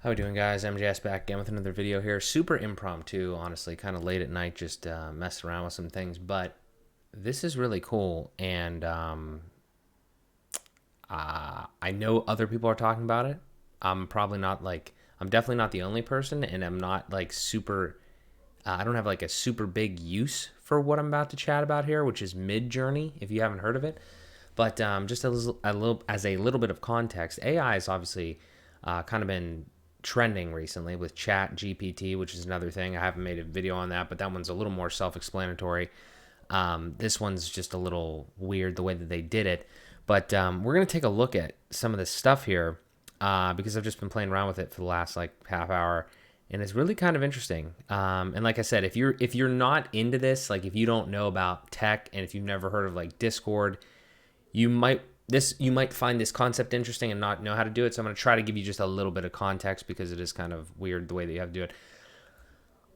How we doing, guys? MJS back again with another video here. Super impromptu, honestly, kind of late at night, just messing around with some things. But this is really cool, and I know other people are talking about it. I'm probably not like I'm definitely not the only person, and I'm not like super. I don't have like a super big use for what I'm about to chat about here, which is Midjourney. If you haven't heard of it, but just as a little bit of context, AI has obviously kind of been trending recently with Chat GPT, which is another thing. I haven't made a video on that, but that one's a little more self-explanatory. This one's just a little weird the way that they did it. But we're going to take a look at some of this stuff here because I've just been playing around with it for the last like half hour, and it's really kind of interesting. And like I said, if you're not into this, like if you don't know about tech and if you've never heard of like Discord, you might find this concept interesting and not know how to do it. So I'm going to try to give you just a little bit of context because it is kind of weird the way that you have to do it.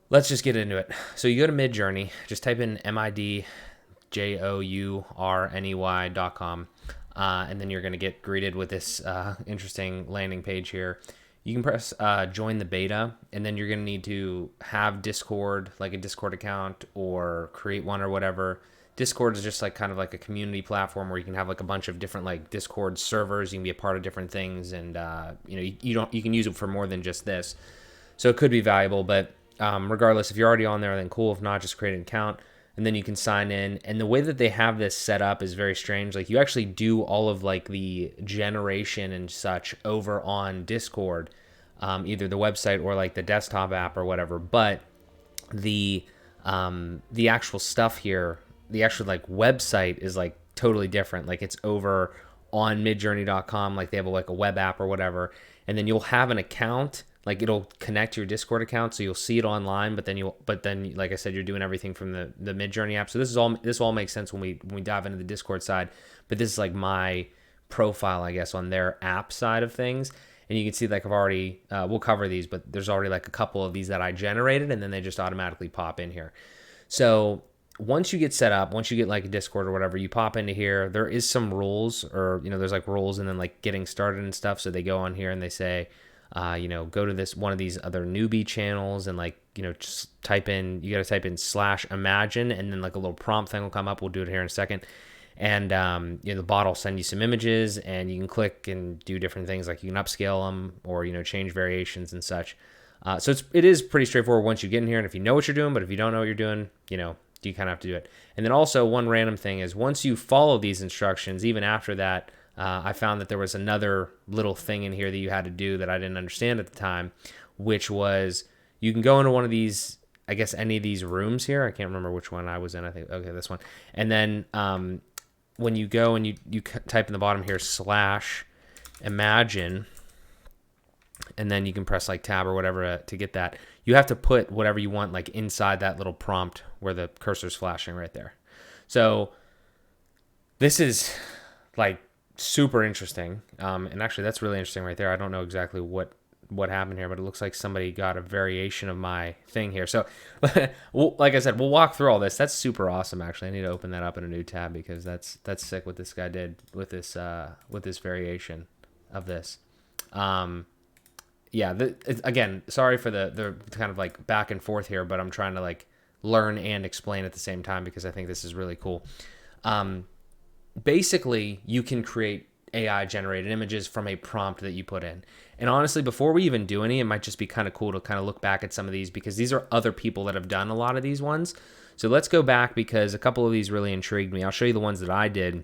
Let's just get into it. So you go to Midjourney, just type in midjourney.com, and then you're going to get greeted with this interesting landing page here. You can press join the beta, and then you're going to need to have Discord, like a Discord account, or create one or whatever. Discord is just like kind of like a community platform where you can have like a bunch of different like Discord servers. You can be a part of different things, and you can use it for more than just this. So it could be valuable, but regardless, if you're already on there, then cool. If not, just create an account, and then you can sign in. And the way that they have this set up is very strange. Like you actually do all of like the generation and such over on Discord, either the website or like the desktop app or whatever. But the actual stuff here, the actual like website is like totally different. Like it's over on midjourney.com, like they have like a web app or whatever, and then you'll have an account, like it'll connect to your Discord account, so you'll see it online, but then like I said, you're doing everything from the Midjourney app. So this all makes sense when we dive into the Discord side, but this is like my profile, I guess, on their app side of things. And you can see like I've already we'll cover these, but there's already like a couple of these that I generated, and then they just automatically pop in here. So once you get set up, once you get like a Discord or whatever, you pop into here. There is some rules, or there's like rules and then like getting started and stuff. So they go on here and they say, go to this one of these other newbie channels and like just type in. You got to type in /imagine, and then like a little prompt thing will come up. We'll do it here in a second. And the bot will send you some images, and you can click and do different things, like you can upscale them or change variations and such. So it is pretty straightforward once you get in here, and if you know what you're doing. But if you don't know what you're doing, you kind of have to do it. And then also one random thing is once you follow these instructions, even after that, I found that there was another little thing in here that you had to do that I didn't understand at the time, which was you can go into one of these, I guess any of these rooms here. I can't remember which one I was in. I think, okay, this one. And then when you go and you type in the bottom here /imagine, and then you can press like tab or whatever to get that. You have to put whatever you want like inside that little prompt where the cursor's flashing right there. So this is like super interesting. And actually that's really interesting right there. I don't know exactly what happened here, but it looks like somebody got a variation of my thing here. So like I said, we'll walk through all this. That's super awesome. Actually, I need to open that up in a new tab because that's sick what this guy did with this variation of this. Yeah, again, sorry for the kind of like back and forth here, but I'm trying to like learn and explain at the same time because I think this is really cool. Basically, you can create AI generated images from a prompt that you put in. And honestly, before we even do any, it might just be kind of cool to kind of look back at some of these because these are other people that have done a lot of these ones. So let's go back because a couple of these really intrigued me. I'll show you the ones that I did,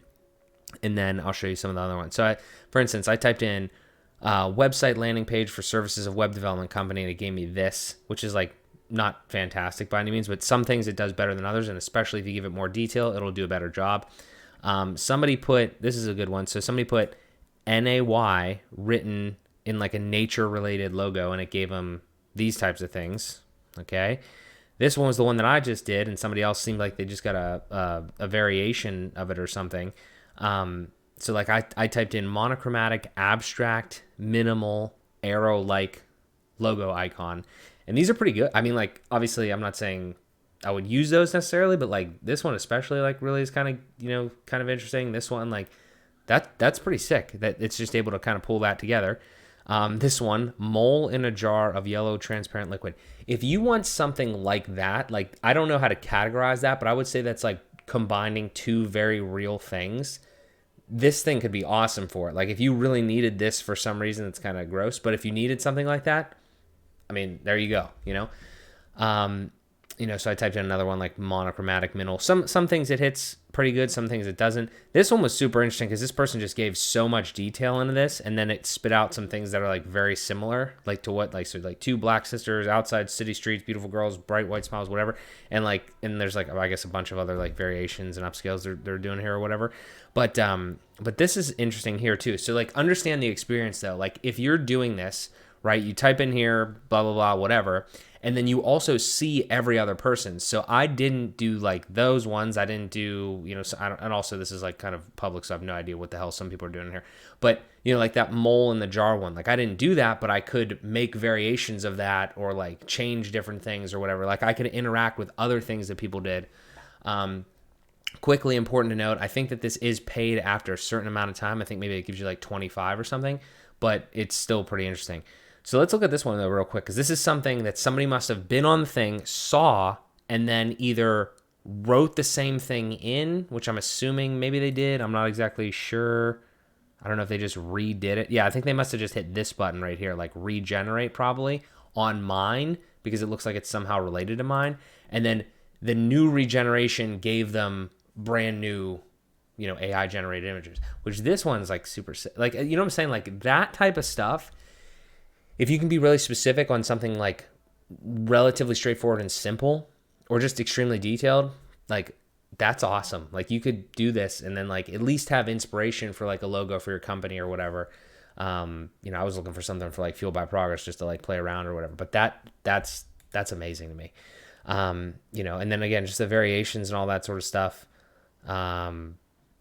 and then I'll show you some of the other ones. So for instance, I typed in website landing page for services of web development company, and it gave me this, which is like not fantastic by any means, but some things it does better than others, and especially if you give it more detail, it'll do a better job. Somebody put, this is a good one, so somebody put NAY written in like a nature related logo, and it gave them these types of things. Okay, this one was the one that I just did, and somebody else seemed like they just got a variation of it or something. So like I typed in monochromatic, abstract, minimal, arrow-like logo icon. And these are pretty good. I mean, like, obviously I'm not saying I would use those necessarily, but like this one especially like really is kind of, kind of interesting. This one, like that's pretty sick that it's just able to kind of pull that together. This one, mole in a jar of yellow transparent liquid. If you want something like that, like I don't know how to categorize that, but I would say that's like combining two very real things. This thing could be awesome for it. Like if you really needed this for some reason, it's kind of gross, but if you needed something like that, I mean, there you go, Um, so I typed in another one like monochromatic mineral. Some things it hits pretty good, some things it doesn't. This one was super interesting because this person just gave so much detail into this, and then it spit out some things that are like very similar, like to what like two black sisters outside city streets, beautiful girls, bright white smiles, whatever. And there's like I guess a bunch of other like variations and upscales they're doing here or whatever. But this is interesting here too. So like understand the experience though. Like if you're doing this, right, you type in here blah blah blah whatever, and then you also see every other person. So I didn't do like those ones. I didn't do, and also this is like kind of public, so I have no idea what the hell some people are doing here. But, like that mole in the jar one, like I didn't do that, but I could make variations of that or like change different things or whatever. Like I could interact with other things that people did. Quickly important to note, I think that this is paid after a certain amount of time. I think maybe it gives you like 25 or something, but it's still pretty interesting. So let's look at this one though real quick, because this is something that somebody must have been on the thing, saw, and then either wrote the same thing in, which I'm assuming maybe they did. I'm not exactly sure. I don't know if they just redid it. Yeah, I think they must have just hit this button right here, like regenerate probably, on mine, because it looks like it's somehow related to mine. And then the new regeneration gave them brand new, AI generated images, which this one's like super, like, you know what I'm saying? Like that type of stuff. If you can be really specific on something like relatively straightforward and simple or just extremely detailed, like that's awesome. Like you could do this and then like at least have inspiration for like a logo for your company or whatever. I was looking for something for like Fueled by Progress just to like play around or whatever, but that's amazing to me. And then again, just the variations and all that sort of stuff. I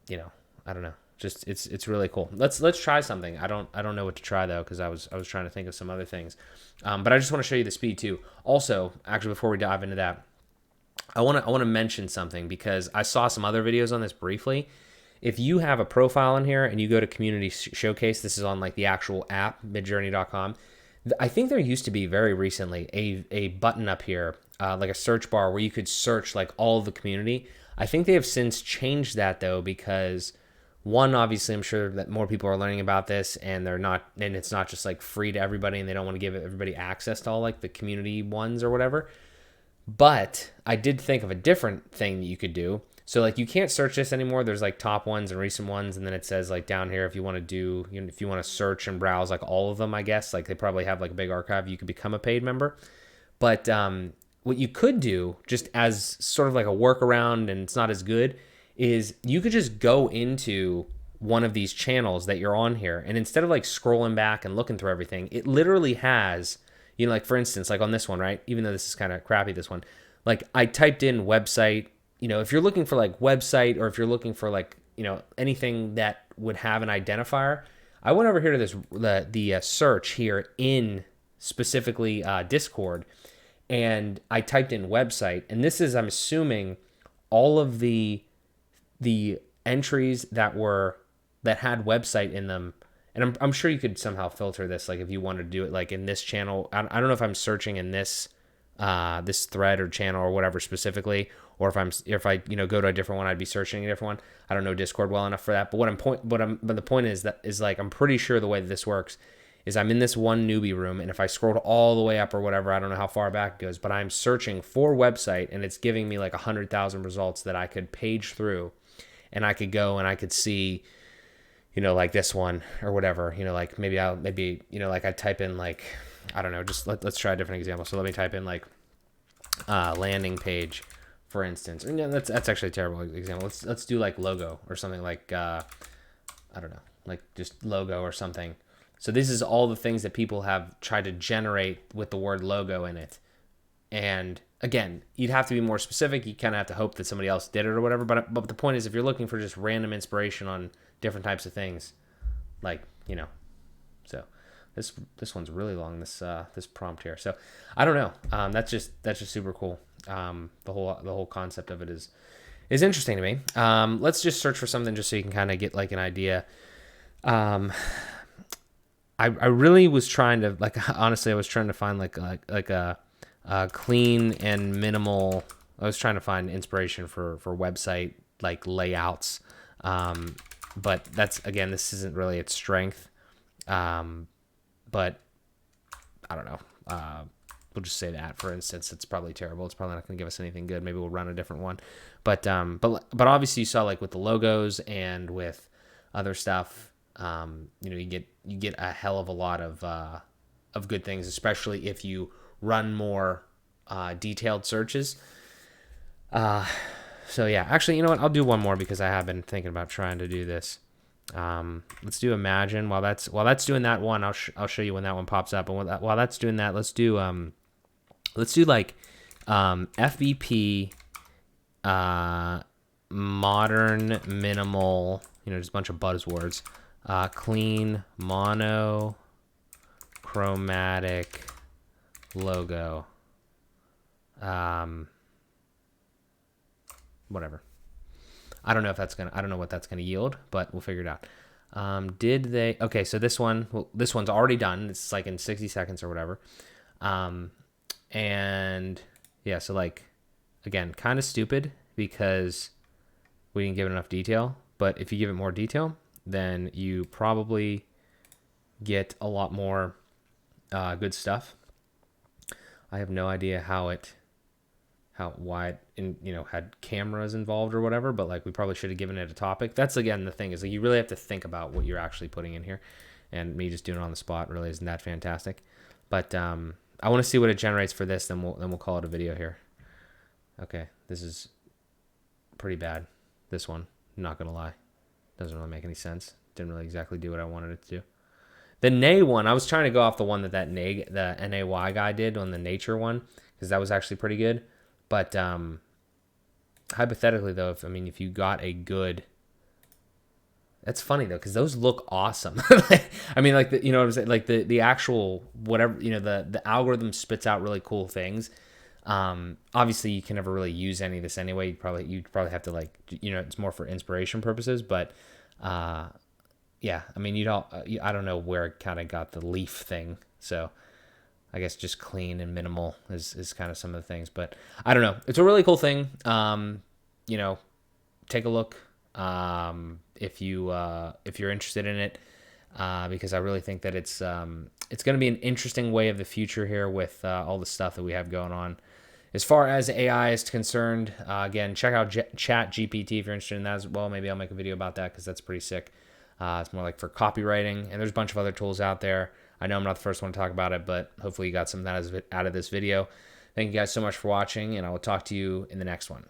don't know. Just it's really cool. Let's try something. I don't know what to try though, because I was trying to think of some other things. But I just want to show you the speed too. Also, actually, before we dive into that, I want to mention something because I saw some other videos on this briefly. If you have a profile in here and you go to Community Showcase, this is on like the actual app, midjourney.com. I think there used to be very recently a button up here, like a search bar where you could search like all of the community. I think they have since changed that though, because one, obviously, I'm sure that more people are learning about this, and it's not just like free to everybody, and they don't want to give everybody access to all like the community ones or whatever. But I did think of a different thing that you could do. So like you can't search this anymore. There's like top ones and recent ones, and then it says like down here if you want to do, if you want to search and browse like all of them, I guess like they probably have like a big archive. You could become a paid member, but what you could do just as sort of like a workaround, and it's not as good, is you could just go into one of these channels that you're on here, and instead of like scrolling back and looking through everything, it literally has, like for instance, like on this one, right? Even though this is kind of crappy, this one, like I typed in website, if you're looking for like website, or if you're looking for like, anything that would have an identifier, I went over here to this, the search here in specifically Discord, and I typed in website, and this is, I'm assuming, all of the entries that had website in them. And I'm sure you could somehow filter this, like if you wanted to do it like in this channel. I don't know if I'm searching in this this thread or channel or whatever specifically, or if I go to a different one, I'd be searching a different one. I don't know Discord well enough for that. But the point is like I'm pretty sure the way that this works is I'm in this one newbie room, and if I scroll all the way up or whatever, I don't know how far back it goes, but I'm searching for website, and it's giving me like 100,000 results that I could page through. And I could go and I could see, like this one or whatever, like maybe like I type in like, I don't know, just let's try a different example. So let me type in like landing page, for instance. That's actually a terrible example. Let's do like logo or something like, I don't know, like just logo or something. So this is all the things that people have tried to generate with the word logo in it. And again, you'd have to be more specific. You kind of have to hope that somebody else did it or whatever. But the point is, if you're looking for just random inspiration on different types of things, like, so this one's really long, this prompt here. So I don't know. That's just super cool. The whole concept of it is interesting to me. Let's just search for something just so you can kind of get like an idea. I really was trying to like honestly I was trying to find like a clean and minimal. I was trying to find inspiration for website like layouts, but that's again this isn't really its strength. But I don't know. We'll just say that for instance, it's probably terrible. It's probably not going to give us anything good. Maybe we'll run a different one. But obviously you saw like with the logos and with other stuff, you get a hell of a lot of good things, especially if you run more detailed searches. So yeah, actually, you know what? I'll do one more because I have been thinking about trying to do this. Let's do Imagine. While that's doing that one, I'll show you when that one pops up. And while that's doing that, let's do like FBP, modern, minimal. Just a bunch of buzzwords. Clean, monochromatic logo. Whatever. I don't know what that's gonna yield, but we'll figure it out. Did they? Okay, so this one's already done. It's like in 60 seconds or whatever. And yeah, so like, again, kind of stupid because we didn't give it enough detail. But if you give it more detail, then you probably get a lot more good stuff. I have no idea why it had cameras involved or whatever, but like we probably should have given it a topic. That's again the thing is like you really have to think about what you're actually putting in here, and me just doing it on the spot really isn't that fantastic. But I want to see what it generates for this, then we'll call it a video here. Okay, this is pretty bad. This one, not gonna lie, doesn't really make any sense. Didn't really exactly do what I wanted it to do. The Nay one, I was trying to go off the one the NAY guy did on the nature one because that was actually pretty good. But hypothetically, though, if you got a good, that's funny though because those look awesome. Like what I'm saying, like the actual whatever the algorithm spits out really cool things. Obviously, you can never really use any of this anyway. You'd probably have to like it's more for inspiration purposes. But yeah, I don't know where it kind of got the leaf thing. So I guess just clean and minimal is kind of some of the things, but I don't know. It's a really cool thing. Take a look if you're interested in it, because I really think that it's going to be an interesting way of the future here with all the stuff that we have going on. As far as AI is concerned, again, check out Chat GPT if you're interested in that as well. Maybe I'll make a video about that because that's pretty sick. It's more like for copywriting, and there's a bunch of other tools out there. I know I'm not the first one to talk about it, but hopefully you got something out of this video. Thank you guys so much for watching, and I will talk to you in the next one.